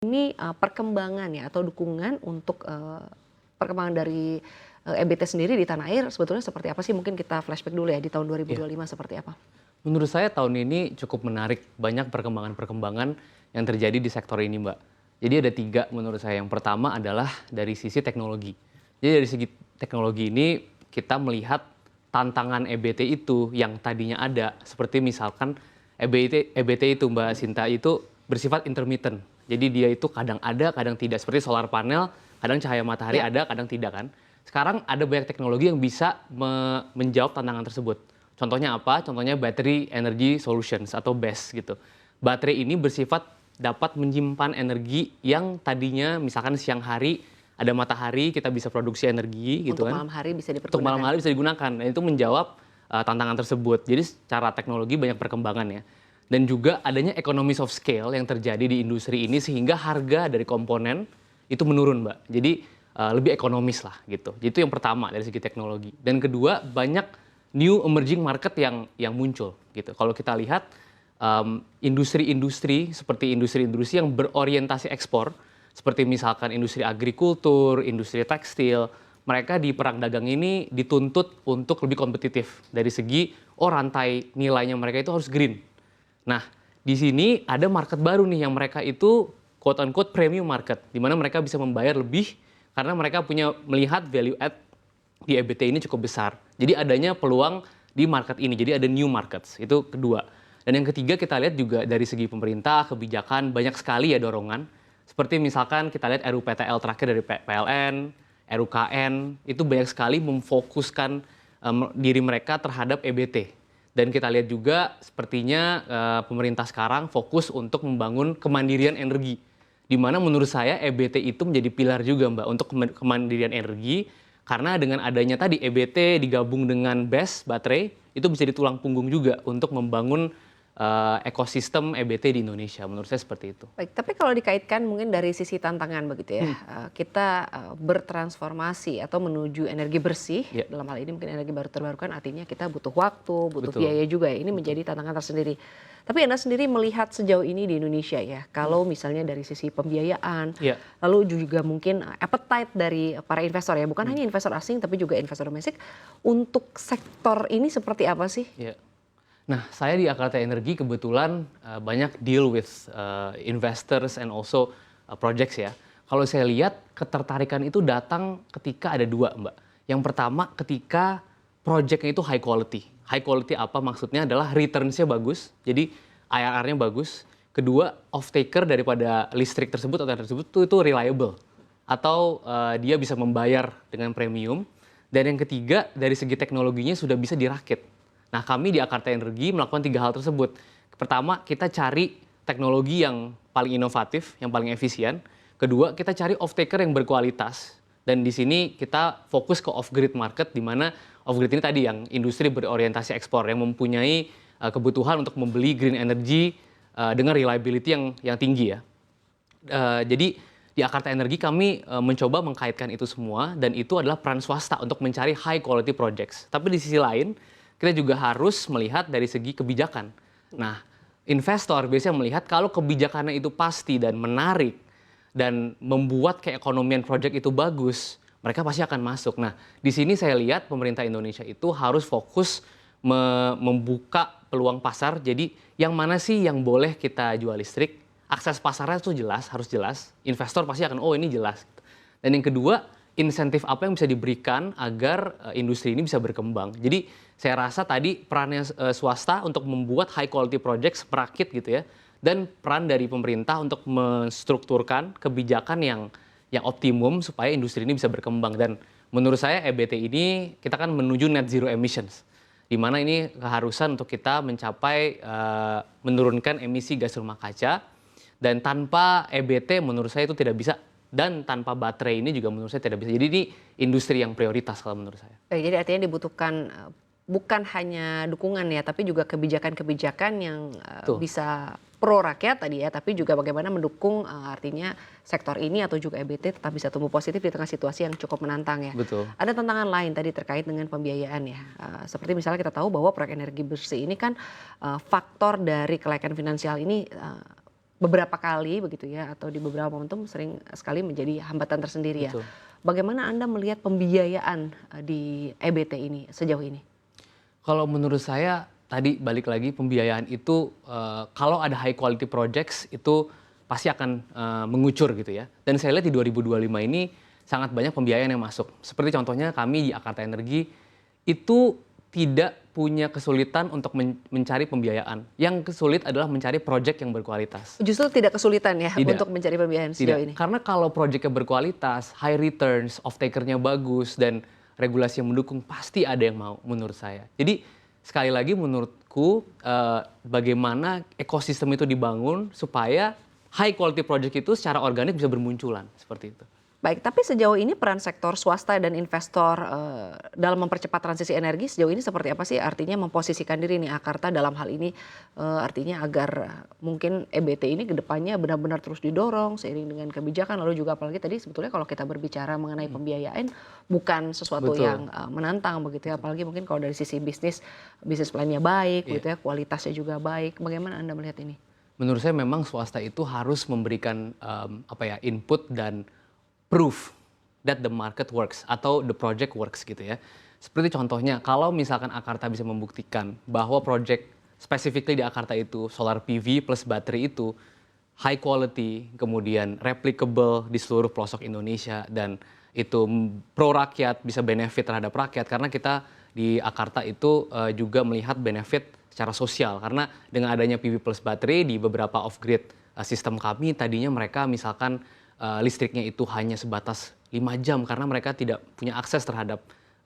Ini, perkembangan ya atau dukungan untuk, perkembangan dari, EBT sendiri di tanah air sebetulnya seperti apa sih? Mungkin kita flashback dulu ya di tahun Iya, 2025 seperti apa? menurut saya tahun ini cukup menarik, banyak perkembangan-perkembangan yang terjadi di sektor ini, Mbak. Jadi ada 3 menurut saya. Yang pertama adalah dari sisi teknologi. Jadi dari segi teknologi ini kita melihat tantangan EBT itu yang tadinya ada, seperti misalkan EBT itu Mbak Sinta itu bersifat intermittent. Jadi dia itu kadang ada, kadang tidak. Seperti solar panel, kadang cahaya matahari Ya, ada, kadang tidak kan. Sekarang ada banyak teknologi yang bisa menjawab tantangan tersebut. Contohnya apa? Contohnya Battery Energy Solutions atau BESS gitu. Baterai ini bersifat dapat menyimpan energi yang tadinya misalkan siang hari ada matahari, kita bisa produksi energi gitu untuk kan. malam hari bisa Untuk malam dipergunakan. hari bisa digunakan. Dan itu menjawab tantangan tersebut. Jadi secara teknologi banyak perkembangan ya. Dan juga adanya economies of scale yang terjadi di industri ini sehingga harga dari komponen itu menurun, Mbak. Jadi lebih ekonomis lah gitu. Jadi itu yang pertama dari segi teknologi. Dan kedua, banyak new emerging market yang muncul gitu. Kalau kita lihat industri-industri seperti industri-industri yang berorientasi ekspor, seperti misalkan industri agrikultur, industri tekstil, mereka di perang dagang ini dituntut untuk lebih kompetitif dari segi rantai nilainya mereka itu harus green. Nah, di sini ada market baru nih yang mereka itu quote unquote premium market, di mana mereka bisa membayar lebih karena mereka punya melihat value add di EBT ini cukup besar. Jadi adanya peluang di market ini. Jadi ada new markets. Itu kedua. Dan yang ketiga kita lihat juga dari segi pemerintah, kebijakan banyak sekali ya dorongan. Seperti misalkan kita lihat RUPTL terakhir dari PLN, RUKN, itu banyak sekali memfokuskan diri mereka terhadap EBT. Dan kita lihat juga sepertinya pemerintah sekarang fokus untuk membangun kemandirian energi. Di mana menurut saya EBT itu menjadi pilar juga Mbak untuk kemandirian energi. Karena dengan adanya tadi EBT digabung dengan BESS, baterai, itu bisa jadi tulang punggung juga untuk membangun ekosistem EBT di Indonesia. Menurut saya seperti itu. Baik, tapi kalau dikaitkan mungkin dari sisi tantangan begitu ya, kita, bertransformasi atau menuju energi bersih, Ya, dalam hal ini mungkin energi baru terbarukan artinya kita butuh waktu, butuh betul, biaya juga ya, ini betul. menjadi tantangan tersendiri. Tapi Anda sendiri melihat sejauh ini di Indonesia ya, kalau misalnya dari sisi pembiayaan, Iya. lalu juga mungkin, appetite dari para investor ya, bukan Hmm. hanya investor asing tapi juga investor domestik, untuk sektor ini seperti apa sih? Iya. Nah, saya di Akarta Energi kebetulan banyak deal with investors and also projects ya. Kalau saya lihat ketertarikan itu datang ketika ada 2, Mbak. Yang pertama ketika projectnya itu high quality. High quality apa maksudnya adalah returns-nya bagus, jadi IRR-nya bagus. Kedua, off-taker daripada listrik tersebut atau tersebut itu reliable. Atau dia bisa membayar dengan premium. Dan yang ketiga, dari segi teknologinya sudah bisa dirakit. Nah, kami di Akarta Energi melakukan 3 hal tersebut. Pertama, kita cari teknologi yang paling inovatif, yang paling efisien. Kedua, kita cari off-taker yang berkualitas. Dan di sini kita fokus ke off-grid market, di mana off-grid ini tadi yang industri berorientasi ekspor, yang mempunyai kebutuhan untuk membeli green energy dengan reliability yang tinggi ya. Jadi di Akarta Energi kami mencoba mengkaitkan itu semua dan itu adalah peran swasta untuk mencari high quality projects. Tapi di sisi lain kita juga harus melihat dari segi kebijakan. Nah, investor biasanya melihat kalau kebijakannya itu pasti dan menarik dan membuat keekonomian project itu bagus, mereka pasti akan masuk. Nah, di sini saya lihat pemerintah Indonesia itu harus fokus membuka peluang pasar. Jadi yang mana sih yang boleh kita jual listrik? Akses pasarnya itu jelas, harus jelas. Investor pasti akan, oh ini jelas. Dan yang kedua, insentif apa yang bisa diberikan agar industri ini bisa berkembang. Jadi saya rasa tadi perannya swasta untuk membuat high quality projects merakit gitu ya. Dan peran dari pemerintah untuk menstrukturkan kebijakan yang optimum supaya industri ini bisa berkembang. Dan menurut saya EBT ini kita kan menuju net zero emissions. Di mana ini keharusan untuk kita mencapai menurunkan emisi gas rumah kaca. Dan tanpa EBT menurut saya itu tidak bisa. Dan tanpa baterai ini juga menurut saya tidak bisa. Jadi ini industri yang prioritas kalau menurut saya. Baik, jadi artinya dibutuhkan, bukan hanya dukungan ya, tapi juga kebijakan-kebijakan yang, Tuh, bisa pro rakyat tadi ya, tapi juga bagaimana mendukung, artinya sektor ini atau juga EBT tetap bisa tumbuh positif di tengah situasi yang cukup menantang ya. betul. Ada tantangan lain tadi terkait dengan pembiayaan ya, seperti misalnya kita tahu bahwa proyek energi bersih ini kan, faktor dari kelaikan finansial ini, beberapa kali begitu ya, atau di beberapa momentum sering sekali menjadi hambatan tersendiri ya. Betul. Bagaimana Anda melihat pembiayaan di EBT ini sejauh ini? Kalau menurut saya tadi balik lagi pembiayaan itu kalau ada high quality projects itu pasti akan mengucur gitu ya. Dan saya lihat di 2025 ini sangat banyak pembiayaan yang masuk. Seperti contohnya kami di Akarta Energi itu tidak punya kesulitan untuk mencari pembiayaan. Yang kesulit adalah mencari project yang berkualitas. Justru tidak kesulitan ya Tidak. untuk mencari pembiayaan sejauh ini? Karena kalau projectnya berkualitas, high returns, off-takernya bagus, dan regulasi yang mendukung, pasti ada yang mau menurut saya. Jadi sekali lagi menurutku bagaimana ekosistem itu dibangun supaya high quality project itu secara organik bisa bermunculan, seperti itu. Baik, tapi sejauh ini peran sektor swasta dan investor dalam mempercepat transisi energi sejauh ini seperti apa sih? Artinya memposisikan diri nih Akarta dalam hal ini, artinya agar mungkin EBT ini ke depannya benar-benar terus didorong seiring dengan kebijakan, lalu juga apalagi tadi sebetulnya kalau kita berbicara mengenai pembiayaan bukan sesuatu Betul. yang menantang begitu ya, apalagi mungkin kalau dari sisi bisnis plan-nya baik Iya. gitu ya, kualitasnya juga baik. Bagaimana Anda melihat ini? Menurut saya memang swasta itu harus memberikan input dan proof that the market works atau the project works gitu ya. Seperti contohnya kalau misalkan Akarta bisa membuktikan bahwa project specifically di Akarta itu solar PV plus baterai itu high quality, kemudian replicable di seluruh pelosok Indonesia dan itu pro rakyat, bisa benefit terhadap rakyat karena kita di Akarta itu juga melihat benefit secara sosial karena dengan adanya PV plus baterai di beberapa off grid sistem kami tadinya mereka misalkan listriknya itu hanya sebatas 5 jam karena mereka tidak punya akses terhadap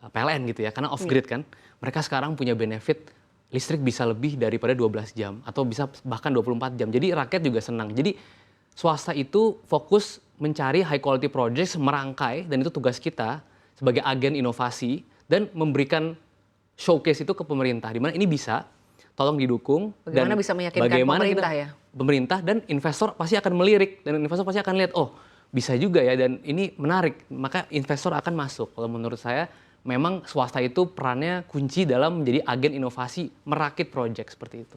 PLN gitu ya karena off grid kan. Mereka sekarang punya benefit listrik bisa lebih daripada 12 jam atau bisa bahkan 24 jam. Jadi rakyat juga senang. Jadi swasta itu fokus mencari high quality projects, merangkai dan itu tugas kita sebagai agen inovasi dan memberikan showcase itu ke pemerintah di mana ini bisa tolong didukung Bagaimana dan bisa meyakinkan pemerintah ya? Pemerintah dan investor pasti akan melirik dan investor pasti akan lihat oh bisa juga ya dan ini menarik maka investor akan masuk. Kalau menurut saya memang swasta itu perannya kunci dalam menjadi agen inovasi merakit project seperti itu.